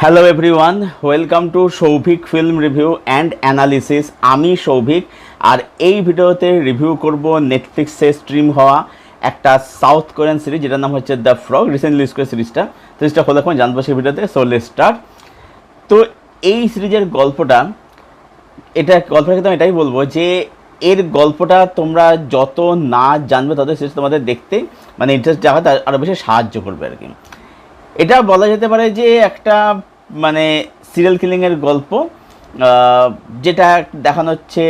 Hello everyone, welcome to Souvik film review and analysis. আমি সৌভিক, আর এই ভিডিওতে রিভিউ করব নেটফ্লিক্সে স্ট্রিম হওয়া একটা সাউথ কোরিয়ান সিরিজ যেটার নাম হচ্ছে দ্য ফ্রগ। রিসেন্টলি রিলিজ করে সিরিজটা হলো এখন জানবো সেই ভিডিওতে। So let's start. তো এই সিরিজের গল্পটা ক্ষেত্রে আমি এটাই বলবো যে এর গল্পটা তোমরা যত না জানবে তত সিরিজ তোমাদের দেখতে ইন্টারেস্ট জাগাতে আরও বেশি সাহায্য করবে আর কি। এটা বলা যেতে পারে যে একটা সিরিয়াল কিলিংয়ের গল্প, যেটা দেখানো হচ্ছে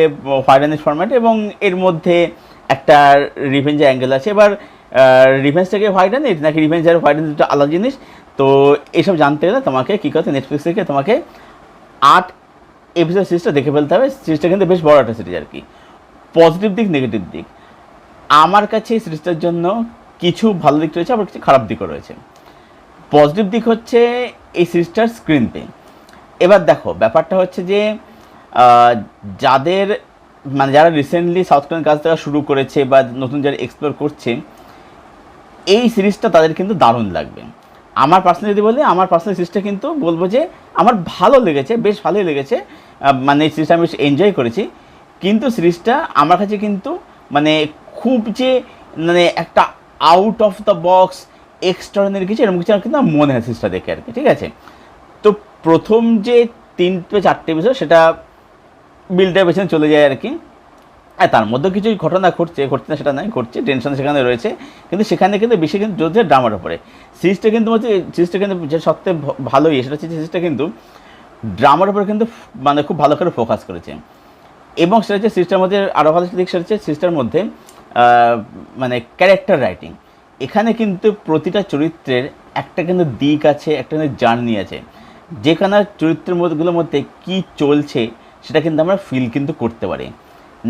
হোয়াইট অ্যান্ড ফরম্যাট, এবং এর মধ্যে একটা রিভেঞ্জের অ্যাঙ্গেল আছে। এবার রিভেঞ্জটাকে হোয়াইট অ্যান্ড নাকি রিভেঞ্জ আর হোয়াইট অ্যান্ড দুটো আলাদা জিনিস। তো এইসব জানতে গেলে তোমাকে কী করতে, নেটফ্লিক্স থেকে তোমাকে 8 এপিসোড সিরিজটা দেখে ফেলতে হবে। সিরিজটা কিন্তু বেশ বড় একটা সিরিজ আর কি। পজিটিভ দিক, নেগেটিভ দিক, আমার কাছে এই সিরিজটার জন্য কিছু ভালো দিক রয়েছে, আবার কিছু খারাপ দিকও রয়েছে। পজিটিভ দিক হচ্ছে এই সিরিজটার স্ক্রিন প্লে। এবার দেখো, ব্যাপারটা হচ্ছে যে যাদের যারা রিসেন্টলি সাউথ কোরিয়ান কাজ দেখা শুরু করেছে বা নতুন যারা এক্সপ্লোর করছে, এই সিরিজটা তাদের কিন্তু দারুণ লাগবে। আমার পার্সোনালি যদি বলি, আমার পার্সোনাল সিরিজটা কিন্তু বলবো যে আমার ভালো লেগেছে, বেশ ভালোই লেগেছে। এই সিরিজটা আমি বেশ এনজয় করেছি। কিন্তু সিরিজটা আমার কাছে কিন্তু খুব যে একটা out of the box extraordinary কিছু এরকম কিছু কিন্তু মনে হয় সিরিজটা দেখে আর কি। ঠিক আছে, তো প্রথম যে 3-4 এপিসোড সেটা বিল্ডের পেছনে চলে যায় আর কি। তার মধ্যে কিছু ঘটনা ঘটছে না সেটা নয়, ঘটছে, টেনশন সেখানে রয়েছে, কিন্তু সেখানে কিন্তু বেশি কিন্তু যুদ্ধে ড্রামার উপরে। সিরিজটা কিন্তু যে সবথেকে ভালোই সেটা হচ্ছে সিরিজটা কিন্তু ড্রামার উপরে কিন্তু খুব ভালো করে ফোকাস করেছে। এবং সেটা হচ্ছে সিরিজটার মধ্যে আরও ভালো দিক, সেটা হচ্ছে সিরিজটার মধ্যে ক্যারেক্টার রাইটিং। এখানে কিন্তু প্রতিটা চরিত্রের একটা কিন্তু দিক আছে, একটা কিন্তু জার্নি আছে, যেখানে চরিত্রের মধ্যেগুলোর মধ্যে কী চলছে সেটা কিন্তু আমরা ফিল কিন্তু করতে পারি।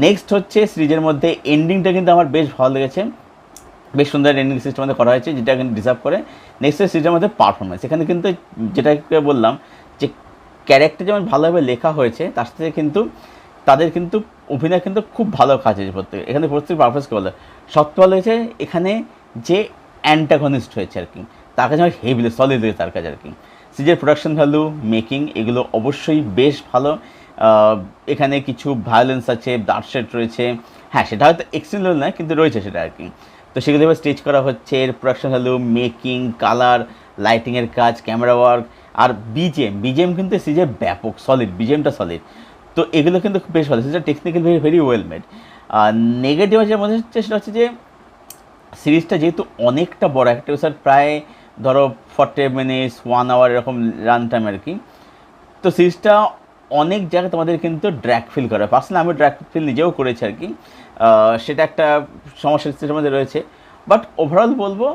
নেক্সট হচ্ছে সিরিজের মধ্যে এন্ডিংটা কিন্তু আমার বেশ ভালো লেগেছে, বেশ সুন্দর এন্ডিং সিস্টেম মধ্যে করা হয়েছে, যেটা কিন্তু ডিজার্ভ করে। নেক্সট হচ্ছে সিরিজের মধ্যে পারফরমেন্স। এখানে কিন্তু যেটাকে বললাম যে ক্যারেক্টার যেমন ভালোভাবে লেখা হয়েছে, তার সাথে কিন্তু তাদের কিন্তু অভিনয় কিন্তু খুব ভালো কাজ হয়েছে প্রত্যেকে। এখানে প্রত্যেক পারফরমেন্সকে বলে সবচেয়ে ভালো হয়েছে এখানে যে অ্যান্টাগনিস্ট হয়েছে আর কি, তার কাছে আমার হেভি সলিড হয়েছে তার কাছে আর কি। সিরিজের প্রোডাকশন ভ্যালু, মেকিং, এগুলো অবশ্যই বেশ ভালো। এখানে কিছু ভায়োলেন্স আছে, দার্টশেট রয়েছে, হ্যাঁ সেটা হয়তো এক্সিলেন্ট নয় কিন্তু রয়েছে সেটা আর কি। তো সেগুলো এবার স্টেজ করা হচ্ছে। এর প্রোডাকশন ভ্যালু, মেকিং, কালার, লাইটিংয়ের কাজ, ক্যামেরা ওয়ার্ক, আর বিজিএম কিন্তু সিরিজের ব্যাপক সলিড, বিজিএমটা সলিড। তো এগুলো কিন্তু বেশ ভালো, সিরিজটা technical very well made. Negative আছে মনে হচ্ছে সেটা হচ্ছে যে সিরিজটা যেহেতু অনেকটা বড়, একটা এপিসোড প্রায় ধরো 40 মিনিটস 1 আওয়ার এরকম রান টাইম আর কি। তো সিরিজটা অনেক জায়গায় তোমাদের কিন্তু ড্র্যাক ফিল করে। পার্সোনালি আমি ড্র্যাক ফিল নিজেও করেছি আর কি। সেটা একটা সমস্যা সিরিজের মধ্যে রয়েছে। বাট ওভারঅল বলবো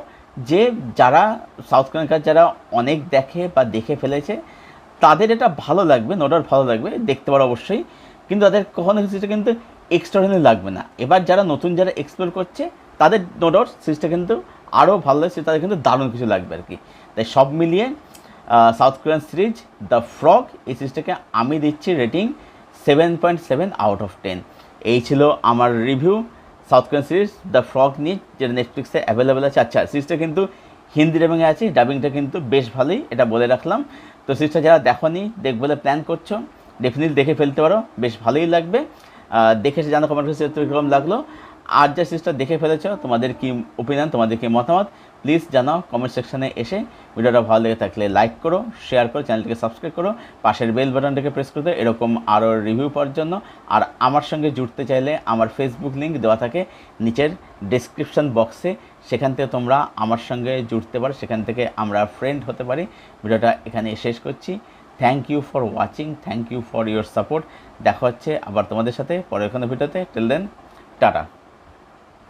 যে যারা সাউথ কোরিয়ান কাজ যারা অনেক দেখে বা দেখে ফেলেছে, তাদের এটা ভালো লাগবে, নো ডাউট ভালো লাগবে, দেখতে পারো অবশ্যই। কিন্তু তাদের কখনো সিরিজটা কিন্তু এক্সট্রাঅর্ডিনারি লাগবে না। এবার যারা নতুন যারা এক্সপ্লোর করছে, তাদের নো ডাউট সিরিজটা কিন্তু আরও ভালো লাগছে, তাদের কিন্তু দারুণ কিছু লাগবে আর কি। তাই সব মিলিয়ে south Korean series the frog, এই সিরিজটাকে আমি দিচ্ছি রেটিং 7.7 আউট অফ 10। এই ছিল আমার review south Korean series the frog নিয়ে, যেটা নেটফ্লিক্সে অ্যাভেলেবেল আছে। আচ্ছা, সিরিজটা কিন্তু হিন্দি ডাবিংয়ে আছে, ডাবিংটা কিন্তু বেশ ভালোই, এটা বলে রাখলাম। তো সিরিজটা যারা দেখোনি, দেখবে বলে প্ল্যান করছো, ডেফিনেটলি দেখে ফেলতে পারো, বেশ ভালোই লাগবে। দেখে এসে জানো কমেন্ট করতে কীরকম লাগলো। আর যে সিরিজটা দেখে ফেলেছো, তোমাদের কি ওপিনিয়ন, তোমাদের কি মতামত, প্লিজ জানাও কমেন্ট সেকশানে এসে। ভিডিওটা ভালো লেগে থাকলে লাইক করো, শেয়ার করো, চ্যানেলটিকে সাবস্ক্রাইব করো, পাশের বেল বাটনটাকে প্রেস করতে এরকম আরও রিভিউ পাওয়ার জন্য। আর আমার সঙ্গে জুড়তে চাইলে আমার ফেসবুক লিঙ্ক দেওয়া থাকে নিচের ডেসক্রিপশন বক্সে, সেখান থেকে তোমরা আমার সঙ্গে জুড়তে পারো, সেখান থেকে আমরা ফ্রেন্ড হতে পারি। ভিডিওটা এখানে শেষ করছি। Thank you for watching, thank you for your support. দেখা হচ্ছে আবার তোমাদের সাথে পরের কোনো ভিডিওতে। Till then, tata.